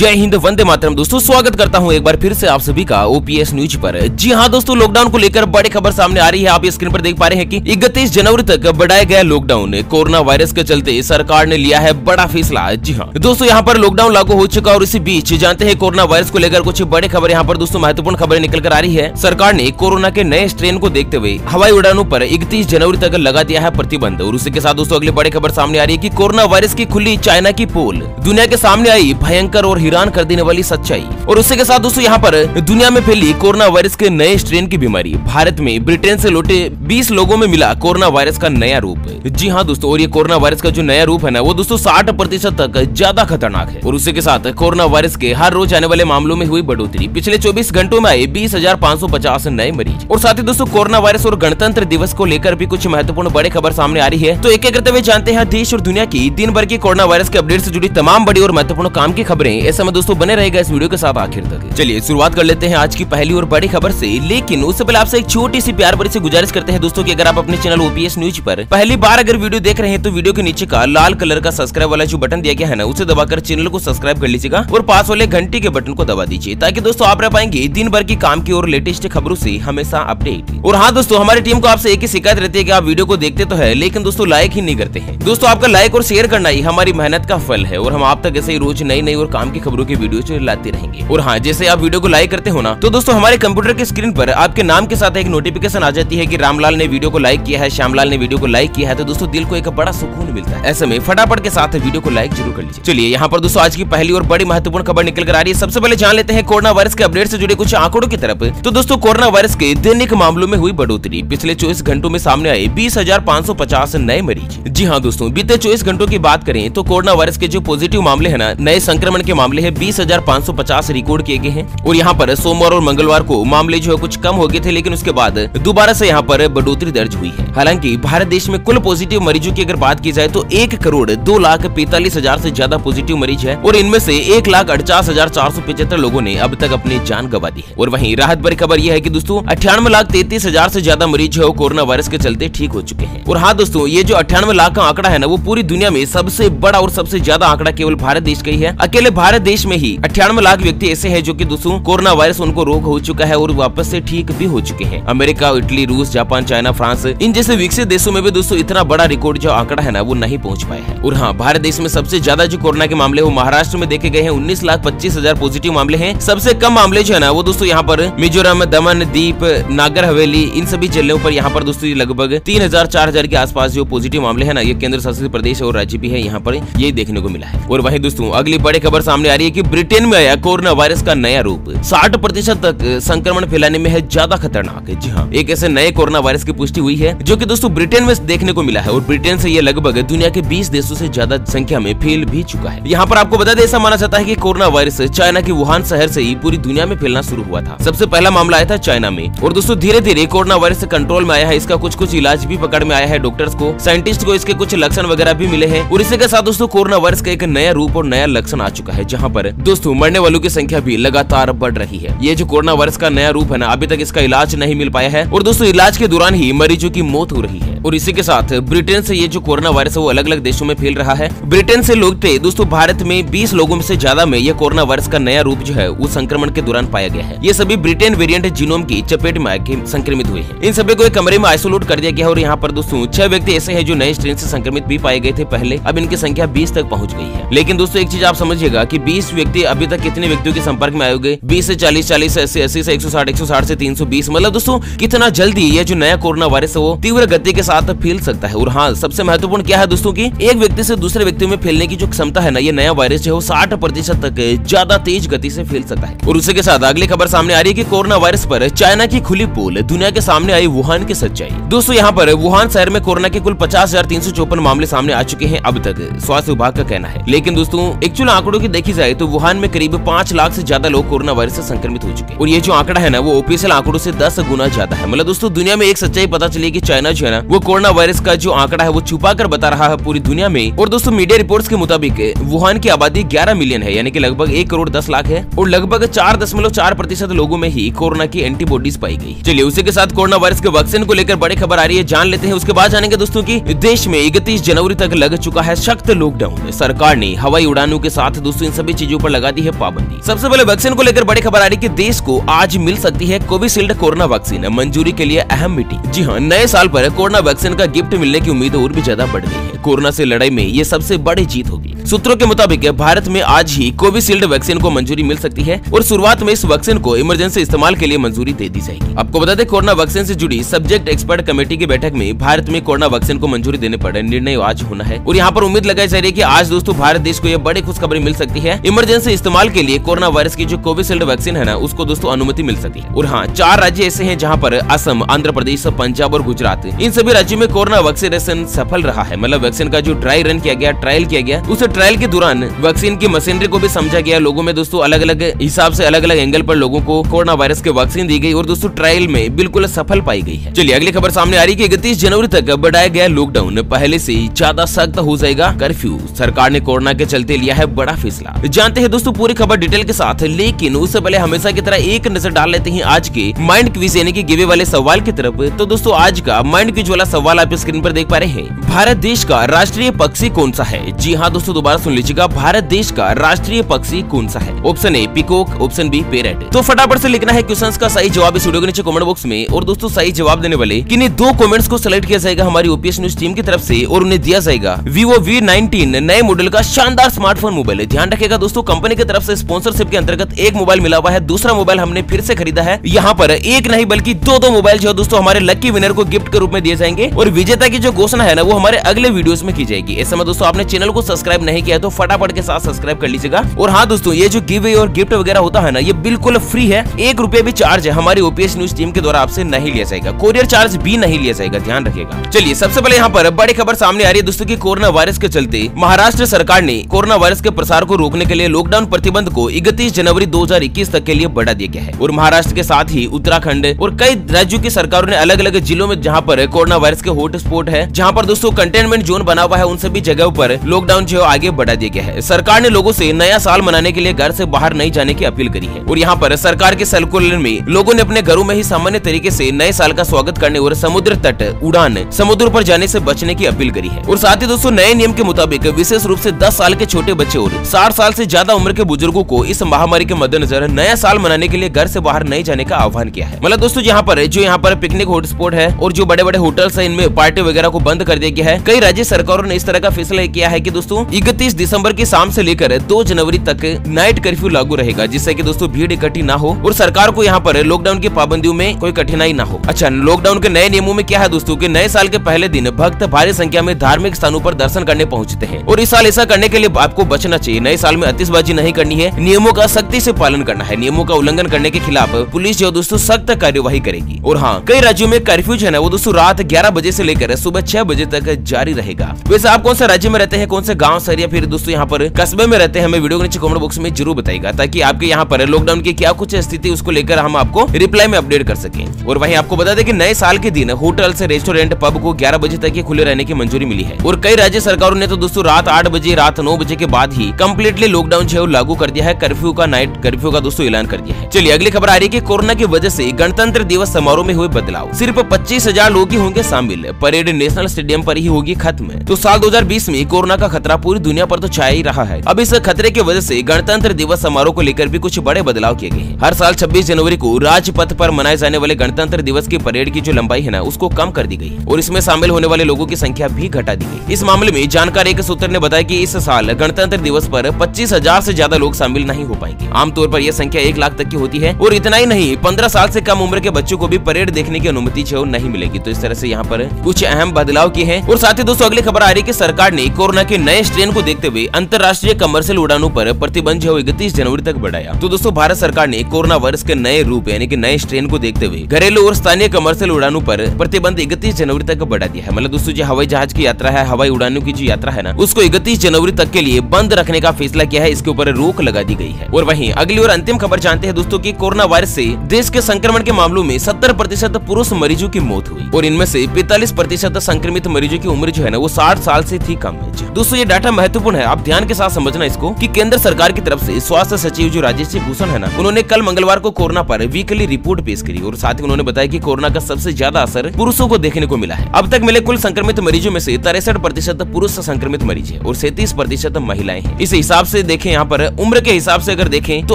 जय हिंद, वंदे मातरम। दोस्तों स्वागत करता हूं एक बार फिर से आप सभी का ओपीएस न्यूज पर। जी हां दोस्तों, लॉकडाउन को लेकर बड़ी खबर सामने आ रही है। आप ये स्क्रीन पर देख पा रहे हैं कि 31 जनवरी तक बढ़ाया गया लॉकडाउन। कोरोना वायरस के चलते सरकार ने लिया है बड़ा फैसला। जी हां दोस्तों, यहाँ पर लॉकडाउन लागू हो चुका और इसी बीच जानते हैं कोरोना वायरस को लेकर कुछ बड़ी खबर। यहाँ पर दोस्तों महत्वपूर्ण खबरें निकल कर आ रही है। सरकार ने कोरोना के नए स्ट्रेन को देखते हुए हवाई उड़ानों पर 31 जनवरी तक लगा दिया है प्रतिबंध। और उसी के साथ दोस्तों अगली बड़ी खबर सामने आ रही है कि कोरोना वायरस की खुली चाइना की पोल। दुनिया के सामने आई भयंकर और हैरान कर देने वाली सच्चाई। और उसी के साथ दोस्तों यहाँ पर दुनिया में फैली कोरोना वायरस के नए स्ट्रेन की बीमारी। भारत में ब्रिटेन से लौटे 20 लोगों में मिला कोरोना वायरस का नया रूप। जी हाँ दोस्तों, और ये कोरोना वायरस का जो नया रूप है ना, वो दोस्तों 60% तक ज्यादा खतरनाक है। और उसी के साथ कोरोना वायरस के हर रोज आने वाले मामलों में हुई बढ़ोतरी। पिछले 24 घंटों में आए 20,550 नए मरीज। और साथ ही दोस्तों कोरोना वायरस और गणतंत्र दिवस को लेकर भी कुछ महत्वपूर्ण बड़ी खबर सामने आ रही है। तो एक एक करते हुए जानते हैं देश और दुनिया की दिन भर की कोरोना वायरस के अपडेट से जुड़ी तमाम बड़ी और महत्वपूर्ण काम की खबरें। ऐसे में दोस्तों बने रहेगा इस वीडियो के साथ आखिर तक। चलिए शुरुआत कर लेते हैं आज की पहली और बड़ी खबर से। लेकिन उससे पहले आपसे एक छोटी सी प्यार भरी सी गुजारिश करते हैं दोस्तों कि अगर आप अपने चैनल ओपीएस न्यूज पर पहली बार अगर वीडियो देख रहे हैं तो वीडियो के नीचे का लाल कलर का सब्सक्राइब वाला जो बटन दिया गया है ना, उसे दबाकर चैनल को सब्सक्राइब कर लीजिएगा और पास वाले घंटी के बटन को दबा दीजिए, ताकि दोस्तों आप रह पाएंगे दिन भर की काम की और लेटेस्ट खबरों से हमेशा अपडेट। और हाँ दोस्तों, हमारी टीम को आपसे एक ही शिकायत रहती है कि आप वीडियो को देखते तो है लेकिन दोस्तों लाइक ही नहीं करते हैं। दोस्तों आपका लाइक और शेयर करना ही हमारी मेहनत का फल है और हम आप तक ऐसे ही रोज नई नई और काम की खबरों की वीडियो लाते रहेंगे। और हाँ, जैसे आप वीडियो को लाइक करते हो ना, तो दोस्तों हमारे कंप्यूटर की स्क्रीन पर आपके नाम के साथ एक नोटिफिकेशन आ जाती है कि रामलाल ने वीडियो को लाइक किया है, श्यामलाल ने वीडियो को लाइक किया है। तो दोस्तों दिल को एक बड़ा सुकून मिलता है। ऐसे में फटाफट के साथ वीडियो को लाइक जरूर कर लीजिए। चलिए यहाँ पर दोस्तों आज की पहली और बड़ी महत्वपूर्ण खबर निकल कर आ रही है। सबसे पहले जान लेते हैं कोरोना वायरस के अपडेट से जुड़े कुछ आंकड़ों की तरफ। तो दोस्तों कोरोना वायरस के दैनिक मामलों में हुई बढ़ोतरी। पिछले 24 घंटों में सामने आए 20,550 नए मरीज। जी हाँ दोस्तों, बीते 24 घंटों की बात करें तो कोरोना वायरस के जो पॉजिटिव मामले है ना, नए संक्रमण के मामले है 20,550 रिकॉर्ड किए गए हैं। और यहाँ पर सोमवार और मंगलवार को मामले जो है कुछ कम हो गए थे, लेकिन उसके बाद दोबारा से यहाँ पर बढ़ोतरी दर्ज हुई है। हालांकि भारत देश में कुल पॉजिटिव मरीजों की अगर बात की जाए तो 1,02,45,000 से ज्यादा पॉजिटिव मरीज है और इनमें से 1,48,475 लोगों ने अब तक अपनी जान गंवा दी है। और वहीं राहत भरी खबर यह है कि दोस्तों 98,33,000 से ज्यादा मरीज है वो कोरोना वायरस के चलते ठीक हो चुके हैं। और हाँ दोस्तों, ये जो 98 लाख का आंकड़ा है ना, वो पूरी दुनिया में सबसे बड़ा और सबसे ज्यादा आंकड़ा केवल भारत देश का ही है। अकेले भारत देश में ही 98 लाख व्यक्ति ऐसे हैं जो कि दोस्तों कोरोना वायरस उनको रोग हो चुका है और वापस से ठीक भी हो चुके हैं। अमेरिका, इटली, रूस, जापान, चाइना, फ्रांस, इन जैसे विकसित देशों में भी दोस्तों इतना बड़ा रिकॉर्ड जो आंकड़ा है ना, वो नहीं पहुंच पाया है। और हाँ, भारत देश में सबसे ज्यादा जो कोरोना के मामले वो महाराष्ट्र में देखे गए हैं। 19,25,000 पॉजिटिव मामले हैं। सबसे कम मामले जो है ना, वो दोस्तों यहाँ पर मिजोरम, दमन, दीप, नागर हवेली, इन सभी जिलों पर यहाँ पर दोस्तों लगभग 3,000-4,000 के आसपास जो पॉजिटिव मामले है ना, ये केंद्र शासित प्रदेश और राज्य भी है, यहाँ पर ये देखने को मिला है। और वहीं दोस्तों अगली बड़ी खबर सामने आ रही है कि ब्रिटेन में आया कोरोना वायरस का नया रूप। 60% तक संक्रमण फैलाने में है ज्यादा खतरनाक है। जी हाँ, एक ऐसे नए कोरोना वायरस की पुष्टि हुई है जो कि दोस्तों ब्रिटेन में देखने को मिला है। और ब्रिटेन से ये लगभग दुनिया के 20 देशों से ज्यादा संख्या में फैल भी चुका है। यहाँ पर आपको बता दें, ऐसा माना जाता है कि कोरोना वायरस चाइना के वुहान शहर से ही पूरी दुनिया में फैलना शुरू हुआ था। सबसे पहला मामला आया था चाइना में और दोस्तों धीरे धीरे कोरोना वायरस कंट्रोल में आया है। इसका कुछ इलाज भी पकड़ में आया है। डॉक्टर्स को, साइंटिस्ट को इसके कुछ लक्षण वगैरह भी मिले हैं। और इसी के साथ दोस्तों कोरोना वायरस का एक नया रूप और नया लक्षण आ चुका है, जहाँ पर दोस्तों मरने वालों की संख्या भी लगातार बढ़ रही है। ये जो कोरोना वायरस का नया रूप है ना, अभी तक इसका इलाज नहीं मिल पाया है और दोस्तों इलाज के दौरान ही मरीजों की मौत हो रही है। और इसी के साथ ब्रिटेन से ये जो कोरोना वायरस है वो अलग अलग देशों में फैल रहा है। ब्रिटेन से लौटे दोस्तों भारत में 20 लोगों में से ज्यादा में ये कोरोना वायरस का नया रूप जो है वो संक्रमण के दौरान पाया गया है। ये सभी ब्रिटेन वेरिएंट जीनोम की चपेट में आके संक्रमित हुए हैं। इन सभी को एक कमरे में आइसोलेट कर दिया गया और यहाँ पर दोस्तों 6 व्यक्ति ऐसे हैं जो नए स्ट्रेन से संक्रमित भी पाए गए थे पहले। अब इनकी संख्या 20 तक पहुंच गई है। लेकिन दोस्तों एक चीज आप समझिएगा कि 20 व्यक्ति अभी तक कितने व्यक्तियों के संपर्क में आए होंगे? 20 से 40, 40 से 80, 80 से 160, 160 से 320। मतलब दोस्तों कितना जल्दी ये जो नया कोरोना वायरस है वो तीव्र गति के साथ फैल सकता है। और हाँ, सबसे महत्वपूर्ण क्या है दोस्तों कि एक व्यक्ति से दूसरे व्यक्ति में फैलने की जो क्षमता है ना, ये नया वायरस जो है 60% तक ज्यादा तेज गति से फैल सकता है। और उसी के साथ अगली खबर सामने आ रही है कि कोरोना वायरस पर चाइना की खुली पोल, दुनिया के सामने आई वुहान की सच्चाई। दोस्तों यहाँ पर वुहान शहर में कोरोना के कुल 50,354 मामले सामने आ चुके हैं अब तक, स्वास्थ्य विभाग का कहना है। लेकिन दोस्तों एक्चुअल आंकड़ों की देखी जाए तो वुहान में करीब 5 लाख से ज्यादा लोग कोरोना वायरस से संक्रमित हो चुके हैं। और ये जो आंकड़ा है ना, वो ऑफिशियल आंकड़ों से 10 गुना ज्यादा है। मतलब दोस्तों दुनिया में एक सच्चाई पता चली कि चाइना जो है ना, वो कोरोना वायरस का जो आंकड़ा है वो छुपा कर बता रहा है पूरी दुनिया में। और दोस्तों मीडिया रिपोर्ट्स के मुताबिक वुहान की आबादी 11 मिलियन है, यानी कि लगभग 1 करोड़ 10 लाख है और लगभग 4.4% लोगों में ही कोरोना की एंटीबॉडीज पाई गई। चलिए उसी के साथ कोरोना वायरस के वैक्सीन को लेकर बड़ी खबर आ रही है, जान लेते हैं। उसके बाद जानेंगे दोस्तों की देश में 31 जनवरी तक लग चुका है सख्त लॉकडाउन। सरकार ने हवाई उड़ानों के साथ दोस्तों इन सभी चीजों पर लगा दी है पाबंदी। सबसे पहले वैक्सीन को लेकर बड़ी खबर आ रही है कि देश को आज मिल सकती है कोविशील्ड कोरोना वैक्सीन, मंजूरी के लिए अहम मीटिंग। जी हाँ, नए साल पर कोरोना वैक्सीन का गिफ्ट मिलने की उम्मीद और भी ज्यादा बढ़ गई है। कोरोना से लड़ाई में ये सबसे बड़ी जीत होगी। सूत्रों के मुताबिक भारत में आज ही कोविशील्ड वैक्सीन को मंजूरी मिल सकती है और शुरुआत में इस वैक्सीन को इमरजेंसी इस्तेमाल के लिए मंजूरी दे दी जाएगी। आपको बता दें, कोरोना वैक्सीन से जुड़ी सब्जेक्ट एक्सपर्ट कमेटी की बैठक में भारत में कोरोना वैक्सीन को मंजूरी देने पर निर्णय आज होना है और यहाँ पर उम्मीद लगाई जा रही है कि आज दोस्तों भारत देश को यह बड़ी खुशखबरी मिल सकती है। इमरजेंसी इस्तेमाल के लिए कोरोना वायरस की जो कोविशील्ड वैक्सीन है ना, उसको दोस्तों अनुमति मिल सकती है। और हाँ, 4 राज्य ऐसे हैं जहाँ पर असम, आंध्र प्रदेश, पंजाब और गुजरात, इन सभी राज्यों में कोरोना वैक्सीनेशन सफल रहा है। मतलब वैक्सीन का जो ड्राई रन किया गया, ट्रायल किया गया, उस ट्रायल के दौरान वैक्सीन की मशीनरी को भी समझा गया। लोगों में दोस्तों अलग अलग हिसाब से अलग अलग एंगल पर लोगों को कोरोना वायरस के वैक्सीन दी गई और दोस्तों ट्रायल में बिल्कुल सफल पाई गई है। चलिए अगली खबर सामने आ रही है कि 31 जनवरी तक बढ़ाया गया लॉकडाउन, पहले से ज्यादा सख्त हो जाएगा कर्फ्यू। सरकार ने कोरोना के चलते लिया है बड़ा फैसला। जानते हैं दोस्तों पूरी खबर डिटेल के साथ, लेकिन उससे पहले हमेशा की तरह एक नजर डाल लेते हैं आज के माइंड क्विज यानी कि गिवे वाले सवाल की तरफ। तो दोस्तों आज का माइंड क्विज वाला सवाल आप स्क्रीन पर देख पा रहे हैं। भारत देश का राष्ट्रीय पक्षी कौन सा है? जी हाँ दोस्तों, दोबारा सुन लीजिएगा, भारत देश का राष्ट्रीय पक्षी कौन सा है? Option A peacock, option B parrot. तो फटाफट से लिखना है क्वेश्चंस का सही जवाब इस वीडियो के नीचे कमेंट बॉक्स में। और दोस्तों सही जवाब देने वाले किन्हीं 2 कमेंट्स को सिलेक्ट किया जाएगा हमारी ओपीएस न्यूज टीम की तरफ से और उन्हें दिया जाएगा Vivo V19 नए मॉडल का शानदार स्मार्टफोन मोबाइल। ध्यान रखिएगा दोस्तों, कंपनी की तरफ से स्पॉन्सरशिप के अंतर्गत एक मोबाइल मिला हुआ है, दूसरा मोबाइल हमने फिर से खरीदा है। यहाँ पर एक नहीं बल्कि 2 मोबाइल जो दोस्तों हमारे लकी विनर को गिफ्ट के रूप में दिए जाएंगे और विजेता की जो घोषणा है ना, वो हमारे अगले वीडियोस में की जाएगी। ऐसे में दोस्तों आपने चैनल को सब्सक्राइब नहीं किया तो फटाफट के साथ सब्सक्राइब कर लीजिएगा। और हाँ दोस्तों, ये जो गिव अवे और गिफ्ट वगैरह होता है ना, ये बिल्कुल फ्री है, 1 रुपया भी चार्ज है हमारी ओपीएस न्यूज टीम के द्वारा आपसे नहीं लिया जाएगा, कोरियर चार्ज भी नहीं लिया जाएगा, ध्यान रखिएगा। चलिए सबसे पहले यहाँ पर बड़ी खबर सामने आ रही है दोस्तों की कोरोना वायरस के चलते महाराष्ट्र सरकार ने कोरोना वायरस के प्रसार को रोकने के लिए लॉकडाउन प्रतिबंध को 31 जनवरी 2021 तक के लिए बढ़ा दिया गया है। और महाराष्ट्र के साथ ही उत्तराखंड और कई राज्यों की सरकारों ने अलग अलग जिलों में जहाँ पर कोरोना वायरस के हॉट स्पॉट है, जहाँ पर दोस्तों कंटेनमेंट जोन बना हुआ है, उन सभी जगहों पर लॉकडाउन जो आगे बढ़ा दिया गया है। सरकार ने लोगों से नया साल मनाने के लिए घर से बाहर नहीं जाने की अपील करी है और यहाँ पर सरकार के सर्कुलर में लोगों ने अपने घरों में ही सामान्य तरीके से नए साल का स्वागत करने और समुद्र तट उड़ान समुद्र पर जाने से बचने की अपील करी है। और साथ ही दोस्तों नए नियम के मुताबिक विशेष रूप से 10 साल के छोटे बच्चे और 60 साल से ज्यादा उम्र के बुजुर्गों को इस महामारी के मद्देनजर नया साल मनाने के लिए घर से बाहर नहीं जाने का आह्वान किया है। मतलब दोस्तों यहाँ पर पिकनिक हॉटस्पॉट है और जो बड़े बड़े होटल्स है, इनमें पार्टी वगैरह को बंद कर दिया गया है। कई राज्य सरकारों ने इस तरह का फैसला किया है कि दोस्तों 31 दिसंबर की शाम से लेकर 2 जनवरी तक नाइट कर्फ्यू लागू रहेगा, जिससे कि दोस्तों भीड़ इकट्ठी ना हो और सरकार को यहाँ पर लॉकडाउन की पाबंदियों में कोई कठिनाई ना हो। अच्छा, लॉकडाउन के नए नियमों में क्या है दोस्तों कि नए साल के पहले दिन भक्त भारी संख्या में धार्मिक स्थानों पर दर्शन करने पहुंचते हैं और इस साल ऐसा करने के लिए आपको बचना चाहिए। नए साल में आतिशबाजी नहीं करनी है, नियमों का सख्ती से पालन करना है। नियमों का उल्लंघन करने के खिलाफ पुलिस जो दोस्तों सख्त कार्यवाही करेगी। और हाँ, कई राज्यों में कर्फ्यू जो है ना, वो दोस्तों रात 11 बजे से लेकर सुबह 6 बजे तक जारी रहेगा। वैसे आप कौन से राज्य में रहते हैं, कौन से गाँव शहर या फिर दोस्तों यहाँ पर कस्बे में रहते हैं, हमें वीडियो के नीचे कमेंट बॉक्स में जरूर बताइएगा, ताकि आपके यहाँ पर लॉकडाउन की क्या कुछ स्थिति उसको लेकर हम आपको रिप्लाई में अपडेट कर सकें। और वहीं आपको बता दें कि नए साल के दिन होटल से रेस्टोरेंट पब को 11 बजे तक ही खुले रहने की मंजूरी मिली है और कई राज्य सरकारों ने तो दोस्तों रात 8 बजे रात 9 बजे के बाद ही कम्प्लीटली लॉकडाउन जो है लागू कर दिया है, कर्फ्यू का नाइट कर्फ्यू का दोस्तों ऐलान कर दिया है। चलिए अगली खबर आ रही है कि कोरोना की वजह से गणतंत्र दिवस समारोह में हुए बदलाव, सिर्फ 25,000 लोग ही होंगे शामिल, परेड नेशनल स्टेडियम पर ही होगी खत्म। तो साल 2020 में कोरोना का खतरा पूरी दुनिया पर तो छाया ही रहा है। अब इस खतरे की वजह से गणतंत्र दिवस समारोह को लेकर भी कुछ बड़े बदलाव किए गए हैं। हर साल 26 जनवरी को राजपथ पर मनाए जाने वाले गणतंत्र दिवस की परेड की जो लंबाई है ना, उसको कम कर दी गई और इसमें शामिल होने वाले लोगों की संख्या भी घटा दी गई। इस मामले में जानकार एक सूत्र ने बताया कि इस साल गणतंत्र दिवस पर 25,000 से ज्यादा लोग शामिल नहीं हो पाएंगे। आमतौर पर यह संख्या 1 लाख तक की होती है और इतना ही नहीं, 15 साल से कम उम्र के बच्चों को भी परेड देखने की अनुमति जो नहीं मिलेगी। तो इस तरह से यहाँ पर कुछ अहम बदलाव किए हैं। और साथ ही दोस्तों अगली खबर आ रही है कि सरकार ने कोरोना के नए स्ट्रेन को देखते हुए अंतर्राष्ट्रीय कमर्शियल उड़ानों पर प्रतिबंध जो 31 जनवरी तक बढ़ाया। तो दोस्तों भारत सरकार ने कोरोना वायरस के नए रूप यानी कि नए स्ट्रेन को देखते हुए घरेलू और स्थानीय कमर्शियल उड़ानों पर प्रतिबंध 31 जनवरी तक बढ़ा दिया है। मतलब दोस्तों जो हवाई जहाज की यात्रा है, हवाई उड़ानों की जो यात्रा है ना, उसको 31 जनवरी तक के लिए बंद रखने का फैसला किया है, इसके ऊपर रोक लगा दी गई है। और वहीं अगली और अंतिम खबर जानते हैं दोस्तों कि कोरोना वायरस से देश के संक्रमण के मामलों में 70% पुरुष मरीजों की मौत हुई और इनमें से 45% संक्रमित मरीजों की उम्र जो है ना, वो 60 साल से थी कम है। दोस्तों ये डाटा महत्वपूर्ण है, आप ध्यान के साथ समझना इसको, कि केंद्र सरकार की तरफ से स्वास्थ्य सचिव जो राजेश भूषण है ना, उन्होंने कल मंगलवार को कोरोना पर वीकली रिपोर्ट पेश करी और साथ ही उन्होंने बताया कि कोरोना का सबसे ज्यादा असर पुरुषों को देखने को मिला है। अब तक मिले कुल संक्रमित मरीजों में से 63% पुरुष संक्रमित मरीज है और 37% महिलाएं हैं। इस हिसाब से देखें, यहाँ पर उम्र के हिसाब से अगर देखें तो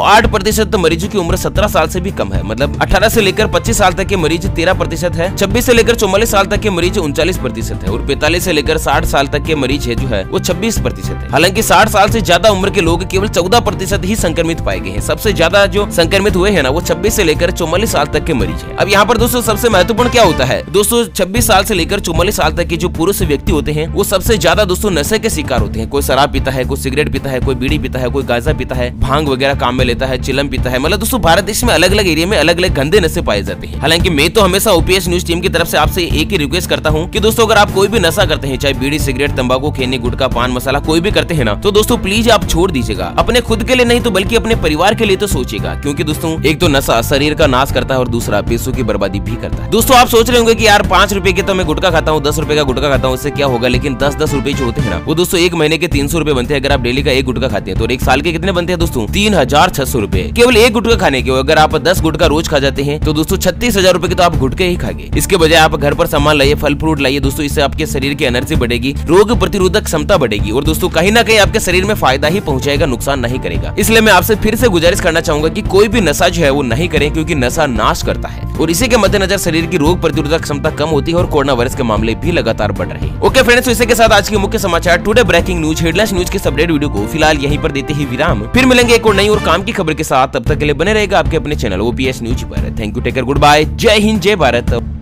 8% मरीजों की उम्र 17 साल से भी कम है, मतलब 18 से लेकर 25 साल तक के मरीज 13% है, 26 से लेकर 44 साल तक के मरीज 39% है और 45 से लेकर 60 साल तक के मरीज है जो है वो 26% है। हालांकि 60 साल से ज्यादा उम्र के लोग केवल 14% ही संक्रमित पाए गए हैं। सबसे ज्यादा जो संक्रमित हुए हैं ना वो 26 से लेकर 44 साल तक के मरीज है। अब यहाँ पर दोस्तों सबसे महत्वपूर्ण क्या होता है दोस्तों, 26 साल से लेकर 44 साल तक के जो पुरुष व्यक्ति होते हैं वो सबसे ज्यादा दोस्तों नशे के शिकार होते हैं। कोई शराब पीता है, कोई सिगरेट पीता है, कोई बीड़ी पीता है, कोई गांजा पीता है, भांग वगैरह काम में लेता है, चिलम पीता है। मतलब दोस्तों भारत देश में अलग अलग एरिया में अलग अलग गंदे नशे पाए जाते हैं। हालांकि मैं तो हमेशा ओपीएस न्यूज टीम की तरफ से आपसे एक ही रिक्वेस्ट करता हूँ कि दोस्तों अगर आप कोई भी नशा करते हैं, चाहे बीड़ी सिगरेट तंबाकू खैनी गुटखा पान मसाला कोई भी करते हैं ना, तो दोस्तों प्लीज आप छोड़ दीजिएगा। अपने खुद के लिए नहीं तो बल्कि अपने परिवार के लिए तो सोचिएगा, क्योंकि दोस्तों एक तो नशा शरीर का नाश करता है और दूसरा पैसों की बर्बादी भी करता है। दोस्तों आप सोच रहे होंगे कि यार 5 रुपए के तो मैं गुटखा खाता हूँ, 10 रुपए का गुटखा खाता हूँ, इससे क्या होगा, लेकिन 10-10 रुपए जो होते हैं ना वो दोस्तों एक महीने के 300 रुपए बनते हैं। अगर आप डेली का एक गुटखा खाते हैं तो एक साल के कितने बनते हैं दोस्तों, 3600 रुपए केवल एक गुटखा खाने के। अगर आप 10 गुटखा रोज खा जाते हैं तो दोस्तों 36,000 रुपए के तो आप गुटके ही खाएंगे। इसके बजाय आप घर पर सामान लाइए, फल फ्रूट लाइए दोस्तों, इससे आपके शरीर की एनर्जी बढ़ेगी, रोग प्रतिरोधक क्षमता बढ़ेगी और दोस्तों कहीं ना कहीं आपके शरीर में फायदा ही पहुंचाएगा, नुकसान नहीं करेगा। इसलिए मैं आपसे फिर से गुजारिश करना चाहूंगा कि कोई भी नशा जो है वो नहीं करें, क्योंकि नशा नाश करता है और इसी के मद्देनजर शरीर की रोग प्रतिरोधक क्षमता कम होती है और कोरोना वायरस के मामले भी लगातार बढ़ रहे हैं। ओके फ्रेंड्स, तो इसी के साथ आज की मुख्य समाचार today breaking news headlines news के अपडेट वीडियो को फिलहाल यहीं पर देते ही विराम। फिर मिलेंगे एक और नई और काम की खबर के साथ, तब तक के लिए बने रहेगा आपके अपने चैनल ओपीएस न्यूज पर। Thank you, take care, good bye, जय हिंद, जय भारत।